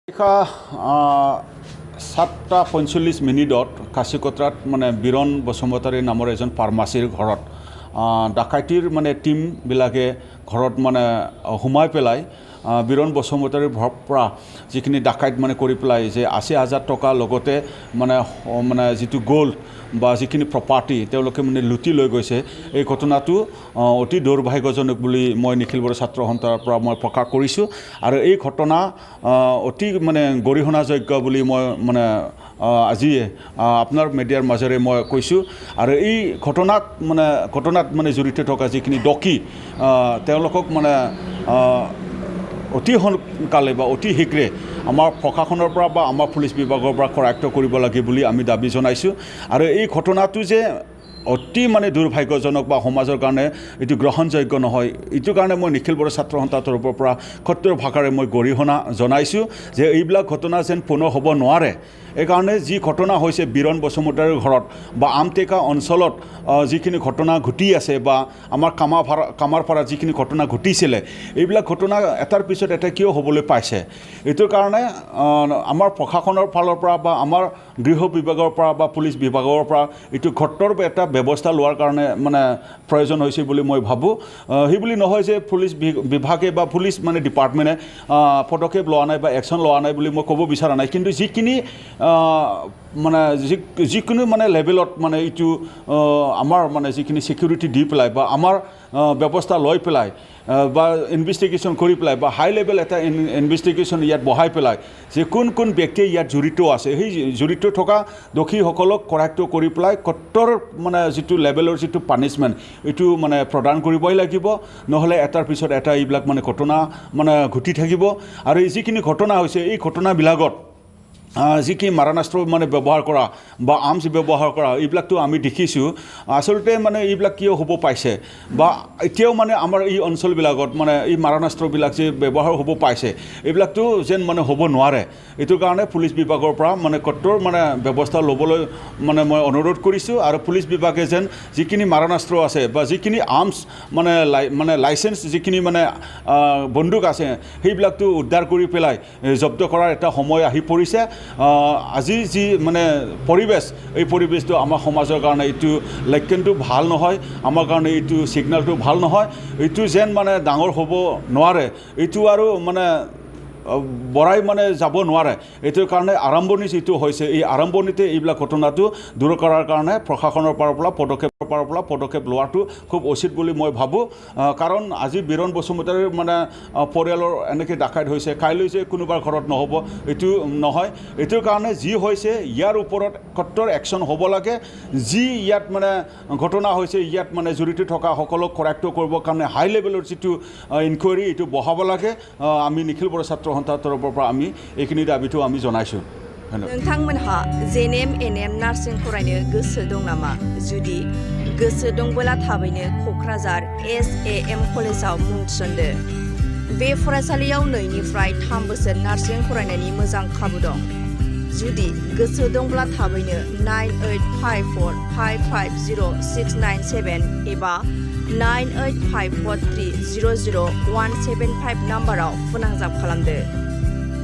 7:45 কাশীকোট্ৰাত মানে বীৰণ বসুমতাৰী নামৰ এজন ফাৰ্মাচীৰ ঘৰত ডাকাইতিৰ মানে টিমবিলাকে ঘৰত মানে সোমাই পেলাই বীৰণ বসুমতাৰীৰ পৰা যিখিনি ডাকাইত মানে কৰি পেলাই যে ৮০,০০০ টকা লগতে মানে যিটো গোল্ড বা যিখিনি প্ৰপাৰ্টি তেওঁলোকে মানে লুটি লৈ গৈছে। এই ঘটনাটো অতি দুৰ্ভাগ্যজনক বুলি মই নিখিল বড়ো ছাত্ৰ সন্থাৰ পৰা মই প্ৰকাশ কৰিছোঁ আৰু এই ঘটনা অতি মানে গৰিহণাযোগ্য বুলি মই মানে আজি আপোনাৰ মিডিয়াৰ মাজেৰে মই কৈছোঁ আৰু এই ঘটনাত মানে জড়িত থকা যিখিনি দকি তেওঁলোকক মানে অতি সোনকালে বা অতি শীঘ্ৰে আমাৰ প্ৰশাসনৰ পৰা বা আমাৰ পুলিচ বিভাগৰ পৰা কৰায়ত্ব কৰিব লাগে বুলি আমি দাবী জনাইছোঁ আৰু এই ঘটনাটো যে অতি মানে দুৰ্ভাগ্যজনক বা সমাজৰ কাৰণে এইটো গ্ৰহণযোগ্য নহয়। এইটো কাৰণে মই নিখিল বড়ো ছাত্ৰ সন্থাৰ তৰফৰ পৰা কঠোৰ ভাষাৰে মই গৰিহণা জনাইছোঁ যে এইবিলাক ঘটনা যেন পুনৰ হ'ব নোৱাৰে। এইকাৰণে যি ঘটনা হৈছে বীৰণ বসুমতাৰীৰ ঘৰত বা আমটেকা অঞ্চলত যিখিনি ঘটনা ঘটি আছে বা আমাৰ কামাৰপাৰা যিখিনি ঘটনা ঘটিছিলে এইবিলাক ঘটনা এটাৰ পিছত এটা কিয় হ'বলৈ পাইছে। এইটোৰ কাৰণে আমাৰ প্ৰশাসনৰ ফালৰ পৰা বা আমাৰ গৃহ বিভাগৰ পৰা বা পুলিচ বিভাগৰ পৰা এইটো ঘটনাৰ এটা ব্যৱস্থা লোৱাৰ কাৰণে মানে প্ৰয়োজন হৈছে বুলি মই ভাবোঁ। সেই বুলি নহয় যে পুলিচ বিভাগে বা পুলিচ মানে ডিপাৰ্টমেণ্টে পদক্ষেপ লোৱা নাই বা একশ্যন লোৱা নাই বুলি মই ক'ব বিচৰা নাই, কিন্তু যিখিনি মানে যিকোনো মানে লেভেলত মানে এইটো আমাৰ মানে যিখিনি ছিকিউৰিটি দি পেলাই বা আমাৰ ব্যৱস্থা লৈ পেলাই বা ইনভেষ্টিগেশ্যন কৰি পেলাই বা হাই লেভেল এটা ইনভেষ্টিগেশ্যন ইয়াত বহাই পেলাই যে কোন ব্যক্তিয়ে ইয়াত জড়িত আছে সেই জড়িত থকা দোষীসকলক কৰায়ত্ব কৰি পেলাই কঠোৰ মানে যিটো লেভেলৰ যিটো পানিছমেণ্ট এইটো মানে প্ৰদান কৰিবই লাগিব, নহ'লে এটাৰ পিছত এটা এইবিলাক মানে ঘটনা মানে ঘটি থাকিব। আৰু এই যিখিনি ঘটনা হৈছে এই ঘটনাবিলাকত যিখিনি মাৰণাস্ত্ৰ মানে ব্যৱহাৰ কৰা বা আৰ্মছ ব্যৱহাৰ কৰা এইবিলাকতো আমি দেখিছোঁ। আচলতে মানে এইবিলাক কিয় হ'ব পাইছে বা এতিয়াও মানে আমাৰ এই অঞ্চলবিলাকত মানে এই মাৰণাস্ত্ৰবিলাক যে ব্যৱহাৰ হ'ব পাইছে এইবিলাকতো যেন মানে হ'ব নোৱাৰে। এইটো কাৰণে পুলিচ বিভাগৰ পৰা মানে কঠোৰ মানে ব্যৱস্থা ল'বলৈ মানে মই অনুৰোধ কৰিছোঁ আৰু পুলিচ বিভাগে যেন যিখিনি মাৰণাস্ত্ৰ আছে বা যিখিনি আৰ্মছ মানে লাইচেঞ্চ যিখিনি মানে বন্দুক আছে সেইবিলাকতো উদ্ধাৰ কৰি পেলাই জব্দ কৰাৰ এটা সময় আহি পৰিছে। আজি যি মানে পৰিৱেশ এই পৰিৱেশটো আমাৰ সমাজৰ কাৰণে এইটো লক্ষণটো ভাল নহয়, আমাৰ কাৰণে এইটো ছিগনেলটো ভাল নহয়। এইটো যেন মানে ডাঙৰ হ'ব নোৱাৰে, এইটো আৰু মানে বঢ়াই মানে যাব নোৱাৰে। এইটোৰ কাৰণে আৰম্ভণি যিটো হৈছে এই আৰম্ভণিতে এইবিলাক ঘটনাটো দূৰ কৰাৰ কাৰণে প্ৰশাসনৰ পৰা পদক্ষেপ লোৱাটো খুব উচিত বুলি মই ভাবোঁ। কাৰণ আজি বীৰণ বসুমতাৰীৰ মানে পৰিয়ালৰ এনেকৈ ডাকাইত হৈছে, কাইলৈ যে কোনোবাৰ ঘৰত নহ'ব এইটো নহয়। এইটোৰ কাৰণে যি হৈছে ইয়াৰ ওপৰত কঠোৰ একশ্যন হ'ব লাগে। যি ইয়াত মানে ঘটনা হৈছে ইয়াত মানে জড়িত থকা সকলক কৰায়ত্ব কৰিবৰ কাৰণে হাই লেভেলৰ যিটো ইনকুৱাৰী এইটো বঢ়াব লাগে। আমি নিখিল বড়ো ছাত্ৰ সন্থাৰ তৰফৰ পৰা আমি এইখিনি দাবীটো আমি জনাইছোঁ। नोंथांमोनहा Nbnn नार्सिं फरायनो गोसो दं नामा? जुदि गोसो दंबोला थाबैनो क'क्राझार SAM कलेजाव मुं थिसनदो। बे फरायसालियाव 2 निफ्राय 3 बोसोर नार्सिं फरायनायनि मोजां खाबु दं। जुदि गोसो दंब्ला थाबैनो 9854550697 एबा 9854300175 नाम्बाराव फोनांजाब खालामदो।